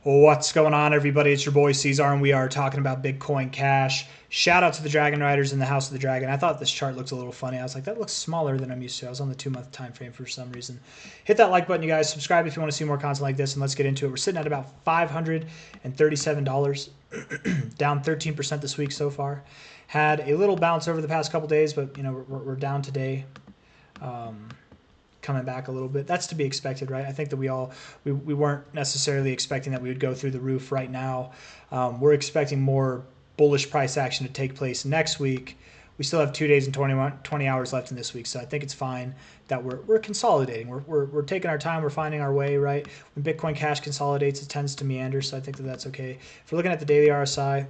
What's going on, everybody? It's your boy C-Zar, and we are talking about Bitcoin Cash. Shout out to the Dragon Riders in the House of the Dragon. I thought this chart looked a little funny. I was like, that looks smaller than I'm used to. I was on the 2-month time frame for some reason. Hit that like button, you guys. Subscribe if you want to see more content like this, and let's get into it. We're sitting at about $537, down 13% this week so far. Had a little bounce over the past couple days, but we're down today. Coming back a little bit. That's to be expected, right? I think that we weren't necessarily expecting that we would go through the roof right now. We're expecting more bullish price action to take place next week. We still have 2 days and 20 hours left in this week, so I think it's fine that we're consolidating. We're taking our time. We're finding our way, right? When Bitcoin Cash consolidates, it tends to meander, so I think that that's okay. If we're looking at the daily RSI,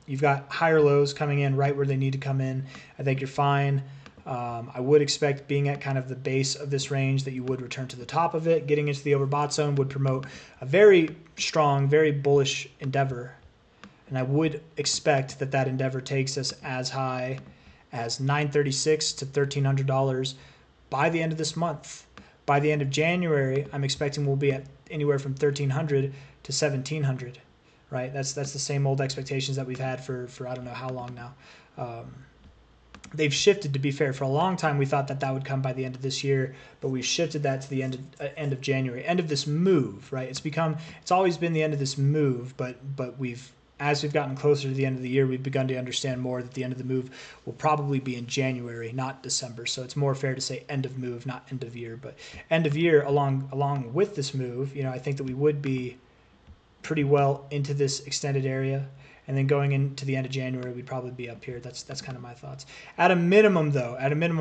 you've got higher lows coming in right where they need to come in. I think you're fine. I would expect, being at kind of the base of this range, that you would return to the top of it. Getting into the overbought zone would promote a very strong, very bullish endeavor. And I would expect that that endeavor takes us as high as $936 to $1,300 by the end of this month. By the end of January, I'm expecting we'll be at anywhere from $1,300 to $1,700, right? That's the same old expectations that we've had for I don't know how long now. They've shifted, to be fair. For a long time, we thought that would come by the end of this year, but we've shifted that to the end of January, end of this move, right? It's always been the end of this move, but as we've gotten closer to the end of the year, we've begun to understand more that the end of the move will probably be in January, not December. So it's more fair to say end of move, not end of year. But end of year, along with this move, I think that we would be pretty well into this extended area. And then going into the end of January, we'd probably be up here. That's kind of my thoughts. At a minimum, though,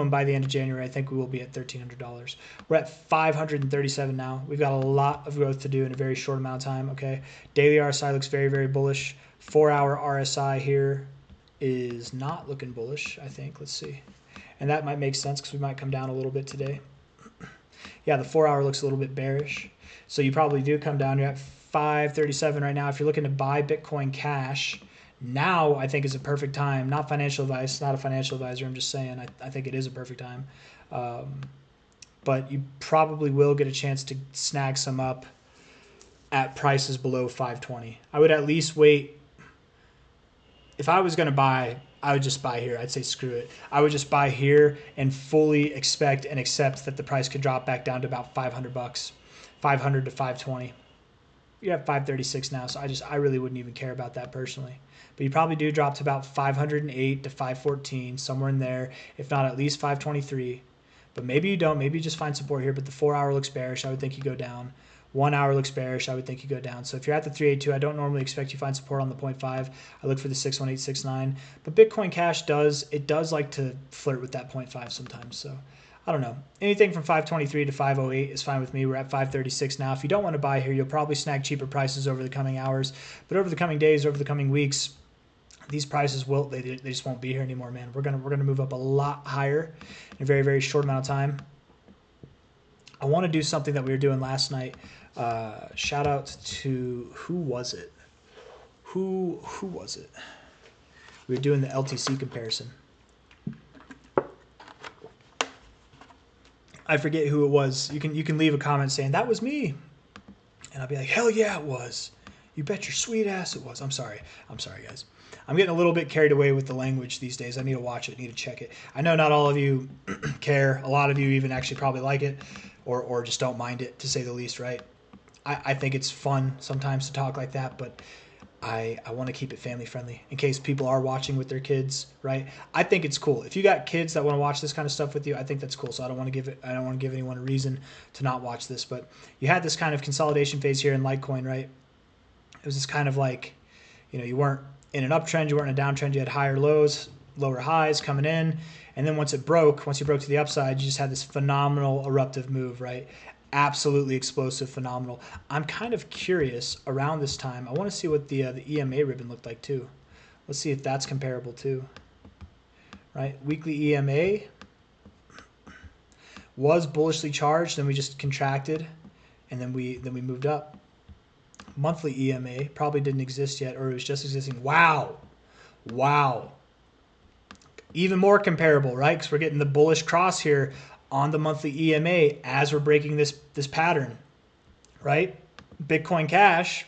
by the end of January, I think we will be at $1,300. We're at 537 now. We've got a lot of growth to do in a very short amount of time, okay? Daily RSI looks very, very bullish. 4-hour RSI here is not looking bullish, I think. Let's see. And that might make sense because we might come down a little bit today. Yeah, the 4-hour looks a little bit bearish. So you probably do come down. You're at 537 right now. If you're looking to buy Bitcoin Cash, now I think is a perfect time. Not financial advice, not a financial advisor. I'm just saying I think it is a perfect time. But you probably will get a chance to snag some up at prices below 520. I would at least wait. If I was going to buy, I would just buy here. I'd say screw it. I would just buy here and fully expect and accept that the price could drop back down to about $500, 500 to 520. You're at 536 now, so I really wouldn't even care about that personally. But you probably do drop to about 508 to 514, somewhere in there, if not at least 523. But maybe you don't. Maybe you just find support here. But the 4-hour looks bearish. I would think you go down. 1 hour looks bearish. I would think you go down. So if you're at the 382, I don't normally expect you find support on the 0.5. I look for the 61869. But Bitcoin Cash does like to flirt with that 0.5 sometimes. So I don't know. Anything from 523 to 508 is fine with me. We're at 536 now. If you don't want to buy here, you'll probably snag cheaper prices over the coming hours. But over the coming days, over the coming weeks, these prices they just won't be here anymore, man. We're gonna move up a lot higher in a very, very short amount of time. I want to do something that we were doing last night. Shout out to who was it? Who was it? We were doing the LTC comparison. I forget who it was. You can leave a comment saying that was me, and I'll be like, hell yeah, it was. You bet your sweet ass it was. I'm sorry, guys. I'm getting a little bit carried away with the language these days. I need to watch it. Need to check it. I know not all of you care. A lot of you even actually probably like it, or just don't mind it, to say the least, right? I think it's fun sometimes to talk like that, but I want to keep it family friendly in case people are watching with their kids, right? I think it's cool. If you got kids that want to watch this kind of stuff with you, I think that's cool. So I don't want to give anyone a reason to not watch this. But you had this kind of consolidation phase here in Litecoin, right? It was this kind of like, you weren't in an uptrend, you weren't in a downtrend, you had higher lows, lower highs coming in, and then once you broke to the upside, you just had this phenomenal eruptive move, right? Absolutely explosive, phenomenal. I'm kind of curious around this time. I want to see what the EMA ribbon looked like too. Let's see if that's comparable too. Right, weekly EMA was bullishly charged, then we just contracted, and then we moved up. Monthly EMA probably didn't exist yet, or it was just existing. Wow. Even more comparable, right? Because we're getting the bullish cross here on the monthly EMA as we're breaking this pattern, right? Bitcoin Cash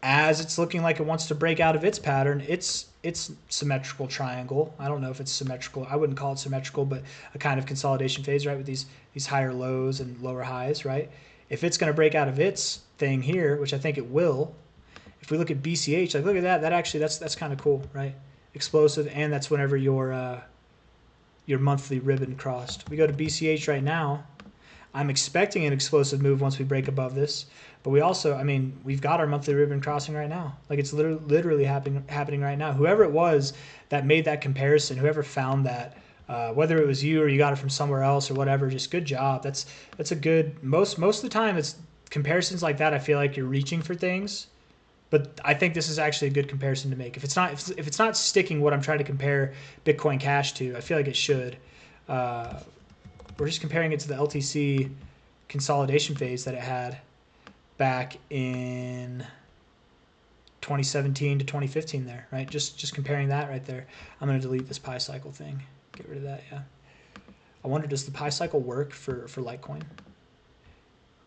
as it's looking like it wants to break out of its pattern, it's symmetrical triangle. I don't know if it's symmetrical. I wouldn't call it symmetrical, but a kind of consolidation phase, right, with these higher lows and lower highs, right? If it's going to break out of its thing here, which I think it will, if we look at BCH, like look at that, that's kind of cool, right? Explosive, and that's whenever your monthly ribbon crossed. We go to BCH right now. I'm expecting an explosive move once we break above this, but we also, I mean, we've got our monthly ribbon crossing right now. Like it's literally happening right now. Whoever it was that made that comparison, whoever found that, whether it was you or you got it from somewhere else or whatever, just good job. That's a good, most of the time it's comparisons like that. I feel like you're reaching for things, but I think this is actually a good comparison to make. If it's not sticking what I'm trying to compare Bitcoin Cash to, I feel like it should. We're just comparing it to the LTC consolidation phase that it had back in 2017 to 2015 there, right? Just comparing that right there. I'm going to delete this pi cycle thing. Get rid of that, yeah. I wonder, does the pi cycle work for Litecoin?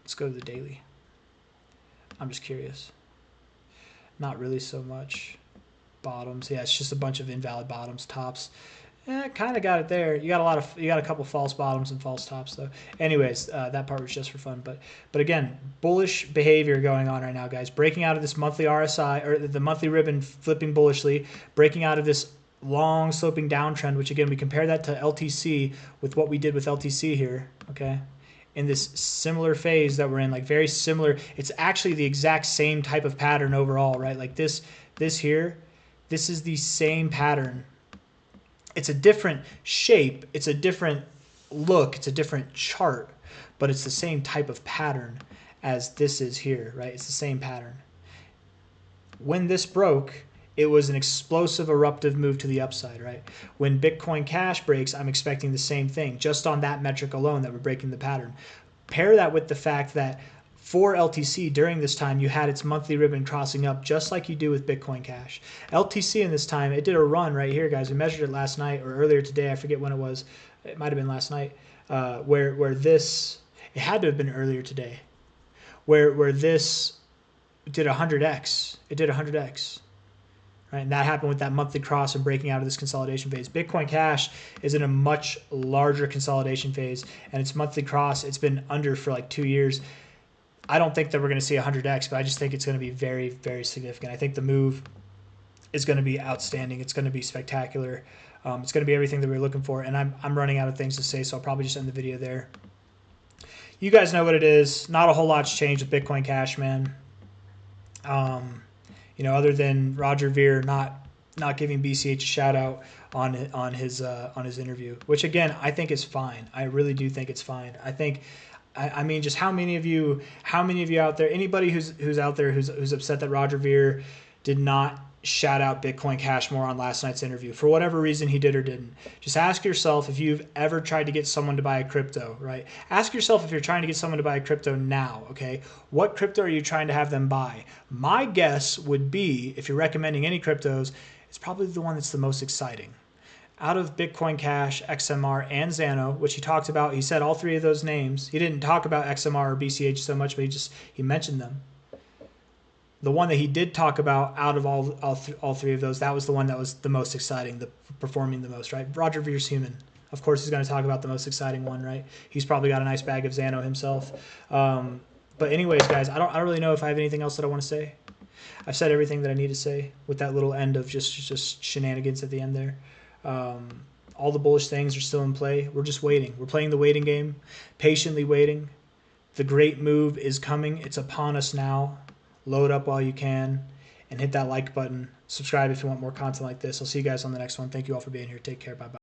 Let's go to the daily. I'm just curious. Not really so much. Bottoms, yeah, it's just a bunch of invalid bottoms, tops. Kind of got it there. You got a couple false bottoms and false tops though. Anyways, that part was just for fun. But again, bullish behavior going on right now, guys. Breaking out of this monthly RSI or the monthly ribbon flipping bullishly, breaking out of this long sloping downtrend, which again we compare that to LTC with what we did with LTC here. Okay, in this similar phase that we're in, like very similar. It's actually the exact same type of pattern overall, right? Like this here, this is the same pattern. It's a different shape, it's a different look, it's a different chart, but it's the same type of pattern as this is here, right? It's the same pattern. When this broke, it was an explosive eruptive move to the upside, right? When Bitcoin Cash breaks, I'm expecting the same thing, just on that metric alone that we're breaking the pattern. Pair that with the fact that for LTC, during this time, you had its monthly ribbon crossing up just like you do with Bitcoin Cash. LTC in this time, it did a run right here, guys. We measured it last night or earlier today. I forget when it was. It might have been last night. Where this, it had to have been earlier today. Where this did 100x. It did 100x. Right? And that happened with that monthly cross and breaking out of this consolidation phase. Bitcoin Cash is in a much larger consolidation phase, and its monthly cross, it's been under for like 2 years. I don't think that we're going to see 100x, but I just think it's going to be very, very significant. I think the move is going to be outstanding. It's going to be spectacular. It's going to be everything that we're looking for, and I'm running out of things to say, so I'll probably just end the video there. You guys know what it is. Not a whole lot's changed with Bitcoin Cash, man. You know, other than Roger Ver not giving BCH a shout out on his interview, which again I think is fine. I really do think it's fine. I mean, just how many of you out there, anybody who's out there who's upset that Roger Ver did not shout out Bitcoin Cash more on last night's interview for whatever reason he did or didn't, just ask yourself if you've ever tried to get someone to buy a crypto, right? Ask yourself if you're trying to get someone to buy a crypto now, okay? What crypto are you trying to have them buy? My guess would be, if you're recommending any cryptos, it's probably the one that's the most exciting. Out of Bitcoin Cash, XMR, and Xano, which he talked about, he said all three of those names. He didn't talk about XMR or BCH so much, but he mentioned them. The one that he did talk about out of all three of those, that was the one that was the most exciting, performing the most, right? Roger Ver's human. Of course, he's going to talk about the most exciting one, right? He's probably got a nice bag of Xano himself. But anyways, guys, I don't really know if I have anything else that I want to say. I've said everything that I need to say with that little end of just shenanigans at the end there. All the bullish things are still in play. We're just waiting. We're playing the waiting game, patiently waiting. The great move is coming. It's upon us now. Load up while you can and hit that like button. Subscribe if you want more content like this. I'll see you guys on the next one. Thank you all for being here. Take care. Bye-bye.